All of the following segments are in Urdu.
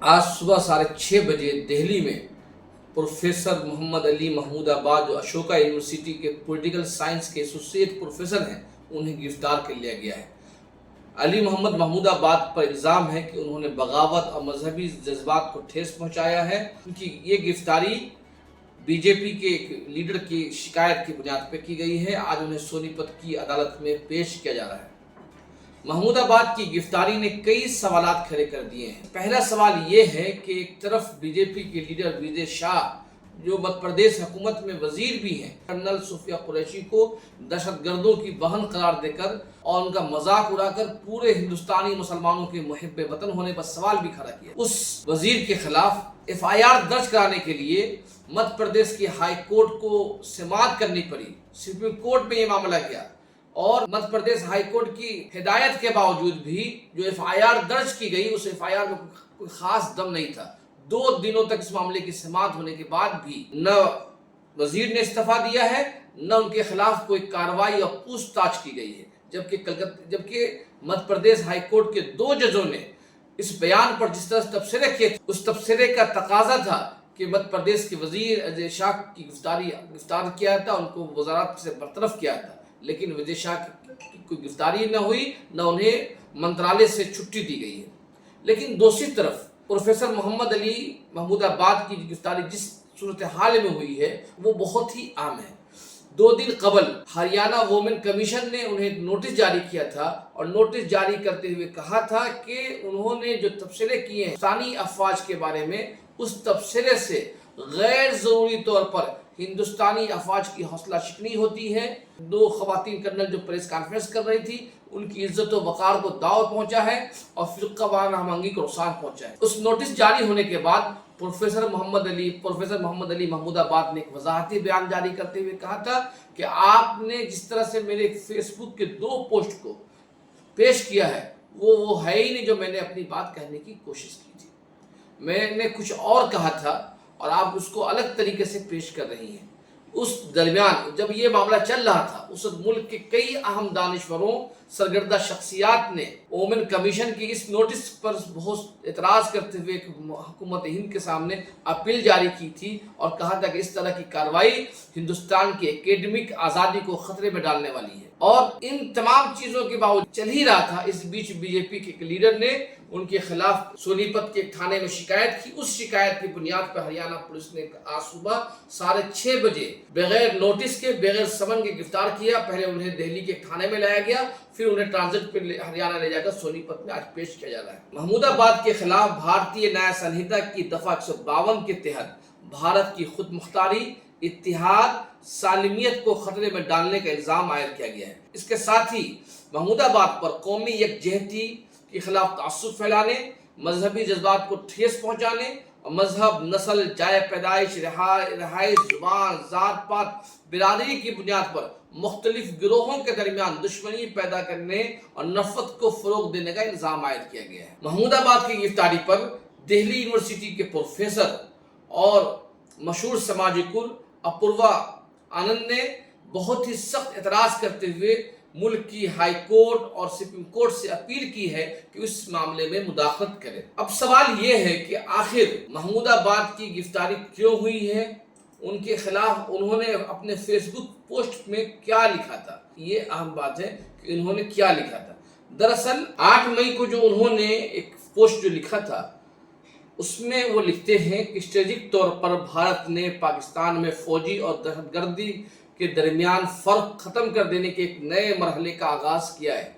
آج صبح 6:30 بجے دہلی میں پروفیسر محمد علی محمود آباد جو اشوکا یونیورسٹی کے پولیٹیکل سائنس کے ایسوسیٹ پروفیسر ہیں انہیں گرفتار کر لیا گیا ہے۔ علی محمد محمود آباد پر الزام ہے کہ انہوں نے بغاوت اور مذہبی جذبات کو ٹھیس پہنچایا ہے۔ ان کی یہ گرفتاری بی جے پی کے ایک لیڈر کی شکایت کی بنیاد پر کی گئی ہے۔ آج انہیں سونی پت کی عدالت میں پیش کیا جا رہا ہے۔ محمود آباد کی گرفتاری نے کئی سوالات کھڑے کر دیے ہیں۔ پہلا سوال یہ ہے کہ ایک طرف بی جے پی کے لیڈر وجے شاہ جو مدھیہ پردیش حکومت میں وزیر بھی ہیں، کرنل صفیہ قریشی کو دہشت گردوں کی بہن قرار دے کر اور ان کا مذاق اڑا کر پورے ہندوستانی مسلمانوں کے محب وطن ہونے پر سوال بھی کھڑا کیا۔ اس وزیر کے خلاف ایف آئی آر درج کرانے کے لیے مدھیہ پردیش کی ہائی کورٹ کو سماعت کرنی پڑی۔ سپریم کورٹ میں یہ معاملہ گیا اور مدھیہ پردیش ہائی کورٹ کی ہدایت کے باوجود بھی جو ایف آئی آر درج کی گئی اس ایف آئی آر میں کوئی خاص دم نہیں تھا۔ 2 دنوں تک اس معاملے کی سماعت ہونے کے بعد بھی نہ وزیر نے استعفیٰ دیا ہے نہ ان کے خلاف کوئی کارروائی اور پوچھ تاچھ کی گئی ہے، جبکہ مدھیہ پردیش ہائی کورٹ کے 2 ججوں نے اس بیان پر جس طرح تبصرے کیے اس تبصرے کا تقاضا تھا کہ مدھیہ پردیش کے وزیر وجے شاہ کی گرفتار کیا تھا، ان کو وزارت سے برطرف کیا تھا، لیکن وجے شاہ کی کوئی گرفتاری نہ ہوئی نہ انہیں منترالیہ سے چھٹی دی گئی ہے۔ لیکن دوسری طرف پروفیسر محمد علی محمود آباد کی گرفتاری جس صورتحال میں ہوئی ہے وہ بہت ہی عام ہے۔ 2 دن قبل ہریانہ وومن کمیشن نے انہیں نوٹس جاری کیا تھا اور نوٹس جاری کرتے ہوئے کہا تھا کہ انہوں نے جو تبصرے کیے ہیں ہندوستانی افواج کے بارے میں اس تبصرے سے غیر ضروری طور پر ہندوستانی افواج کی حوصلہ شکنی ہوتی ہے۔ 2 خواتین کرنل جو پریس کانفرنس کر رہی تھی ان کی عزت و وقار کو داؤ پہنچا ہے اور فرقہ وارانہ ہم آہنگی کو نقصان پہنچا ہے۔ اس نوٹس جاری ہونے کے بعد پروفیسر محمد علی محمود آباد نے ایک وضاحتی بیان جاری کرتے ہوئے کہا تھا کہ آپ نے جس طرح سے میرے فیس بک کے 2 پوسٹ کو پیش کیا ہے وہ ہے ہی نہیں جو میں نے اپنی بات کہنے کی کوشش کی تھی۔ میں نے کچھ اور کہا تھا اور آپ اس کو الگ طریقے سے پیش کر رہی ہیں۔ اس درمیان جب یہ معاملہ چل رہا تھا اس وقت ملک کے کئی اہم دانشوروں سرگردہ شخصیات نے وومن کمیشن کی اس نوٹس پر بہت اعتراض کرتے ہوئے حکومت ہند کے سامنے اپیل جاری کی تھی اور کہا تھا کہ اس طرح کی کارروائی ہندوستان کی اکیڈمک آزادی کو خطرے میں ڈالنے والی ہے۔ اور ان تمام چیزوں کے باوجود چل ہی رہا تھا، اس بیچ بی جے پی کے ایک لیڈر نے ان کے خلاف سونی پت کے ایک تھانے میں شکایت کی۔ اس شکایت کی بنیاد پر ہریانہ پولیس نے آج صبح 6:30 بجے بغیر نوٹس کے بغیر سمن کے گرفتار کیا۔ پہلے انہیں دہلی کے ایک تھانے میں لایا گیا، پھر انہیں ٹرانزٹ پہ ہریانہ لے جا کر سونی پت میں آج پیش کیا جا رہا ہے۔ محمود آباد کے خلاف بھارتی نیائے سنہتا کی دفعہ 152 کے تحت بھارت کی خود مختاری، اتحاد، سالمیت کو خطرے میں ڈالنے کا الزام عائد کیا گیا ہے۔ اس کے ساتھ ہی محمود آباد پر قومی یکجہتی کے خلاف تعصب پھیلانے، مذہبی جذبات کو ٹھیس پہنچانے اور مذہب، نسل، جائے پیدائش، رہائش، زبان، ذات پات، برادری کی بنیاد پر مختلف گروہوں کے درمیان دشمنی پیدا کرنے اور نفرت کو فروغ دینے کا الزام عائد کیا گیا ہے۔ محمود آباد کی گرفتاری پر دہلی یونیورسٹی کے پروفیسر اور مشہور سماجی کل اپوروا آنند نے بہت ہی سخت اعتراض کرتے ہوئے ملک کی ہائی کورٹ اور سپریم کورٹ سے اپیل کی ہے کہ اس معاملے میں مداخلت کرے۔ اب سوال یہ ہے کہ آخر محمود آباد کی گرفتاری کیوں ہوئی ہے؟ ان کے خلاف انہوں نے اپنے فیس بک پوسٹ میں کیا لکھا تھا؟ یہ اہم بات ہے کہ انہوں نے کیا لکھا تھا۔ دراصل 8 مئی کو جو انہوں نے ایک پوسٹ جو لکھا تھا اس میں وہ لکھتے ہیں کہ اسٹریٹجک طور پر بھارت نے پاکستان میں فوجی اور دہشت گردی کے درمیان فرق ختم کر دینے کے ایک نئے مرحلے کا آغاز کیا ہے۔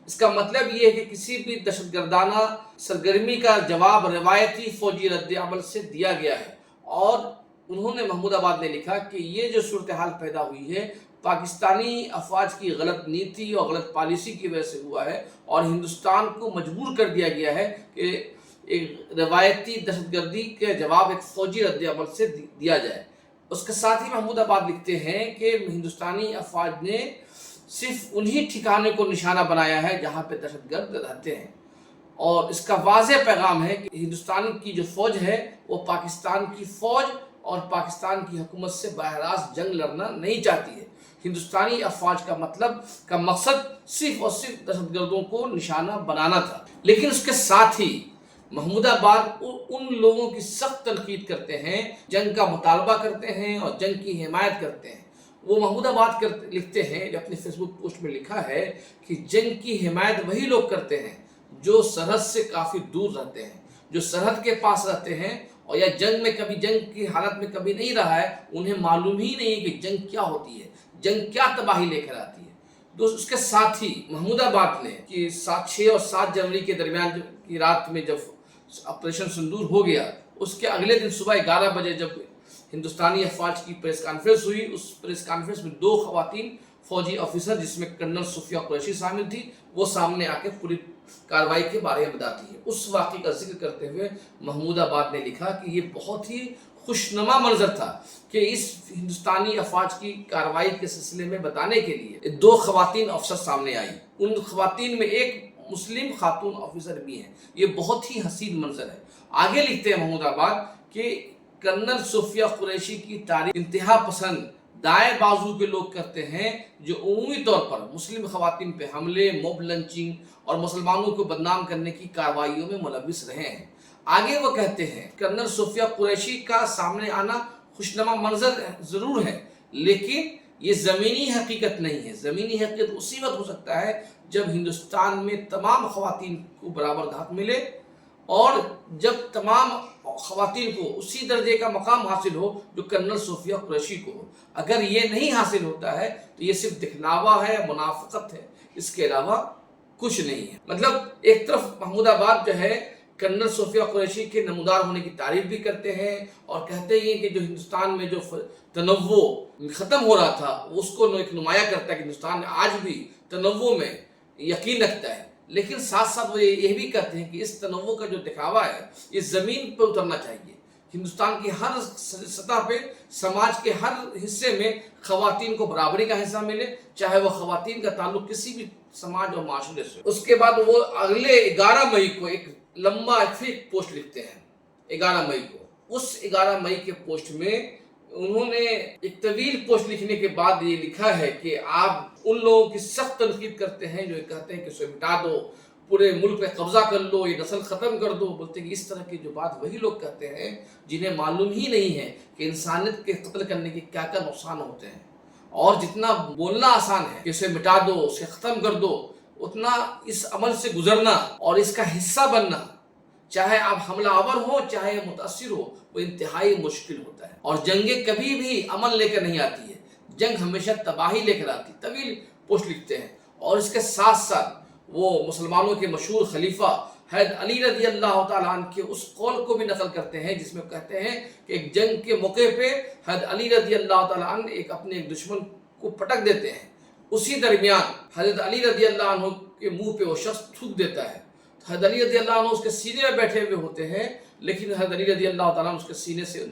اس کا مطلب یہ ہے کہ کسی بھی دہشت گردانہ سرگرمی کا جواب روایتی فوجی رد عمل سے دیا گیا ہے۔ اور انہوں نے محمود آباد نے لکھا کہ یہ جو صورتحال پیدا ہوئی ہے پاکستانی افواج کی غلط نیتی اور غلط پالیسی کی وجہ سے ہوا ہے اور ہندوستان کو مجبور کر دیا گیا ہے کہ ایک روایتی دہشت گردی کے جواب ایک فوجی رد عمل سے دیا جائے۔ اس کے ساتھ ہی محمود آباد لکھتے ہیں کہ ہندوستانی افواج نے صرف انہی ٹھکانے کو نشانہ بنایا ہے جہاں پہ دہشت گرد رہتے ہیں، اور اس کا واضح پیغام ہے کہ ہندوستان کی جو فوج ہے وہ پاکستان کی فوج اور پاکستان کی حکومت سے براہ راست جنگ لڑنا نہیں چاہتی ہے۔ ہندوستانی افواج کا مقصد صرف اور صرف دہشت گردوں کو نشانہ بنانا تھا۔ لیکن اس کے ساتھ ہی محمود آباد ان لوگوں کی سخت تنقید کرتے ہیں، جنگ کا مطالبہ کرتے ہیں اور جنگ کی حمایت کرتے ہیں۔ وہ محمود آباد لکھتے ہیں، جو اپنی فیس بک پوسٹ میں لکھا ہے کہ جنگ کی حمایت وہی لوگ کرتے ہیں جو سرحد سے کافی دور رہتے ہیں، جو سرحد کے پاس رہتے ہیں اور یا جنگ کی حالت میں کبھی نہیں رہا ہے، انہیں معلوم ہی نہیں ہے کہ جنگ کیا ہوتی ہے، جنگ کیا تباہی لے کر آتی ہے۔ دوست اس کے ساتھ ہی محمود آباد نے کہ 6 اور 7 جنوری کے درمیان کی رات میں جب آپریشن سندور ہو گیا، اس کے اگلے دن صبح 11 بجے جب ہندوستانی افواج کی پریس کانفرنس ہوئی، اس پریس کانفرنس میں 2 خواتین فوجی آفیسر جس میں کرنل صفیہ قریشی شامل تھی، وہ سامنے آ کے پوری کارروائی کے بارے میں بتاتی ہے۔ اس واقعے کا ذکر کرتے ہوئے محمود آباد نے لکھا کہ یہ بہت ہی خوشنما منظر تھا کہ اس ہندوستانی افواج کی کارروائی کے سلسلے میں بتانے کے لیے 2 خواتین افسر سامنے آئی، ان خواتین میں ایک مسلم خاتون آفیسر بھی ہیں۔ یہ بہت ہی حسین منظر ہے۔ آگے لکھتے ہیں محمود آباد کہ کرنل صفیہ قریشی کی تعریف انتہا پسند دائیں بازو کے لوگ کرتے ہیں جو عمومی طور پر مسلم خواتین پہ حملے، موب لنچنگ اور مسلمانوں کو بدنام کرنے کی کارروائیوں میں ملوث رہے ہیں۔ آگے وہ کہتے ہیں کرنل صفیہ قریشی کا سامنے آنا خوشنما منظر ضرور ہے، لیکن یہ زمینی حقیقت نہیں ہے۔ زمینی حقیقت اسی وقت ہو سکتا ہے جب ہندوستان میں تمام خواتین کو برابر حق ملے اور جب تمام خواتین کو اسی درجے کا مقام حاصل ہو جو کرنل صفیہ قریشی کو ہو۔ اگر یہ نہیں حاصل ہوتا ہے تو یہ صرف دکھلاوا ہے، منافقت ہے، اس کے علاوہ کچھ نہیں ہے۔ مطلب ایک طرف محمود آباد جو ہے کرنل صفیہ قریشی کے نمودار ہونے کی تعریف بھی کرتے ہیں اور کہتے ہیں کہ جو ہندوستان میں جو تنوع ختم ہو رہا تھا اس کو ایک نمایاں کرتا ہے کہ ہندوستان آج بھی تنوع میں یقین رکھتا ہے، لیکن ساتھ ساتھ وہ یہ بھی کہتے ہیں کہ اس تنوع کا جو دکھاوا ہے یہ زمین پر اترنا چاہیے۔ ہندوستان کی ہر سطح پہ، سماج کے ہر حصے میں خواتین کو برابری کا حصہ ملے، چاہے وہ خواتین کا تعلق کسی بھی سماج اور معاشرے سے۔ اس کے بعد وہ اگلے 11 مئی کو ایک لمبا پھر پوسٹ لکھتے ہیں 11 مئی کو۔ اس 11 مئی کے پوسٹ میں انہوں نے ایک طویل پوسٹ لکھنے کے بعد یہ لکھا ہے کہ آپ ان لوگوں کی سخت تنقید کرتے ہیں جو کہتے ہیں کہ اسے مٹا دو، پورے ملک پہ قبضہ کر لو، یہ نسل ختم کر دو۔ بولتے ہیں کہ اس طرح کی جو بات وہی لوگ کہتے ہیں جنہیں معلوم ہی نہیں ہے کہ انسانیت کے قتل کرنے کے کیا کیا نقصان ہوتے ہیں، اور جتنا بولنا آسان ہے کہ اسے مٹا دو، اسے ختم کر دو، اتنا اس عمل سے گزرنا اور اس کا حصہ بننا، چاہے آپ حملہ آور ہو چاہے متاثر ہو، وہ انتہائی مشکل ہوتا ہے۔ اور جنگیں کبھی بھی امن لے کر نہیں آتی ہے، جنگ ہمیشہ تباہی لے کر آتی ہے۔ طویل پوسٹ لکھتے ہیں اور اس کے ساتھ ساتھ وہ مسلمانوں کے مشہور خلیفہ حضرت علی رضی اللہ تعالیٰ عنہ کے اس قول کو بھی نقل کرتے ہیں جس میں کہتے ہیں کہ ایک جنگ کے موقع پہ حضرت علی رضی اللہ تعالیٰ عنہ اپنے ایک دشمن کو پٹک دیتے ہیں، اسی درمیان حضرت علی رضی اللہ عنہ کے منہ پہ وہ شخص تھوک دیتا ہے۔ حضرت علی رضی اللہ عنہ اس کے سینے میں بیٹھے ہوئے ہوتے ہیں، لیکن حضرت علی رضی اللہ تعالیٰ عنہ اس کے سینے سے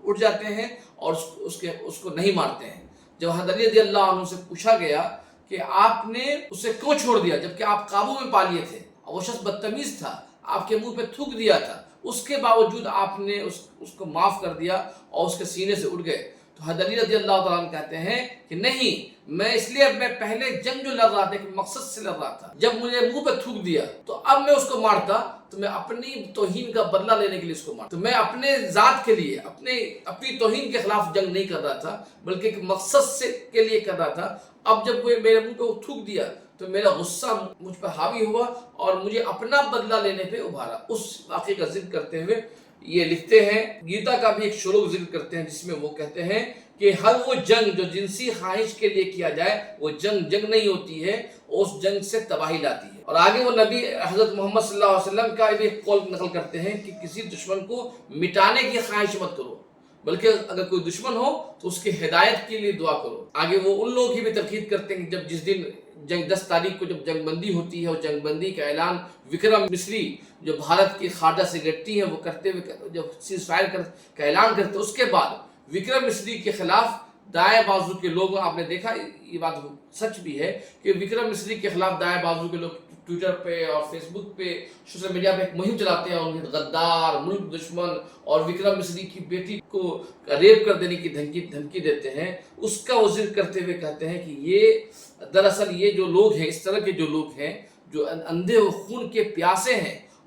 اٹھ جاتے ہیں اور اس کو نہیں مارتے ہیں۔ جب حضرت علی رضی اللہ عنہ سے پوچھا گیا کہ آپ نے اسے کیوں چھوڑ دیا جبکہ آپ قابو میں پا لیے تھے اور وہ شخص بدتمیز تھا، آپ کے منہ پہ تھوک دیا تھا، اس کے باوجود آپ نے اس کو معاف کر دیا اور اس کے سینے سے اٹھ گئے، تو حضرت علی رضی اللہ تعالیٰ عنہ کہتے ہیں کہ نہیں، میں پہلے جنگ جو لڑ رہا تھا ایک مقصد سے لڑ رہا تھا، جب مجھے منہ پہ تھوک دیا تو اب میں اس کو مارتا تو میں اپنی توہین کا بدلہ لینے کے لیے اس کو مارتا، تو میں اپنے ذات کے لیے اپنی توہین کے خلاف جنگ نہیں کر رہا تھا بلکہ ایک مقصد کے لیے کر رہا تھا۔ اب جب کوئی میرے منہ پہ وہ تھوک دیا تو میرا غصہ مجھ پر حاوی ہوا اور مجھے اپنا بدلہ لینے پہ ابھارا۔ اس واقعے کا ذکر کرتے ہوئے یہ لکھتے ہیں، گیتا کا بھی ایک شلوک ذکر کرتے ہیں جس میں وہ کہتے ہیں کہ ہر وہ جنگ جو جنسی خواہش کے لیے کیا جائے وہ جنگ نہیں ہوتی ہے، اس جنگ سے تباہی لاتی ہے۔ اور آگے وہ نبی حضرت محمد صلی اللہ علیہ وسلم کا بھی ایک قول نقل کرتے ہیں کہ کسی دشمن کو مٹانے کی خواہش مت کرو، بلکہ اگر کوئی دشمن ہو تو اس کی ہدایت کے لیے دعا کرو۔ آگے وہ ان لوگوں کی بھی ترغیب کرتے ہیں کہ جس دن 10 تاریخ کو جب جنگ بندی ہوتی ہے اور جنگ بندی کا اعلان وکرم مصری جو بھارت کی خارجہ سیکرٹری ہیں وہ کرتے ہوئے جب سیز فائر کا اعلان کرتے، اس کے بعد وکرم مصری کے خلاف دائیں بازو کے لوگ، آپ نے دیکھا یہ بات سچ بھی ہے کہ وکرم مصری کے خلاف دائیں بازو کے لوگ ٹویٹر پہ اور فیس بک پہ سوشل میڈیا پہ ایک مہم چلاتے ہیں اور انہیں غدار، ملک دشمن اور وکرم مصری کی بیٹی کو ریپ کر دینے کی دھمکی دیتے ہیں۔ اس کا وہ ذکر کرتے ہوئے کہتے ہیں کہ یہ دراصل یہ جو لوگ ہیں، اس طرح کے جو لوگ ہیں جو اندھے و خون کے پیاسے ہیں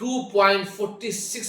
2.46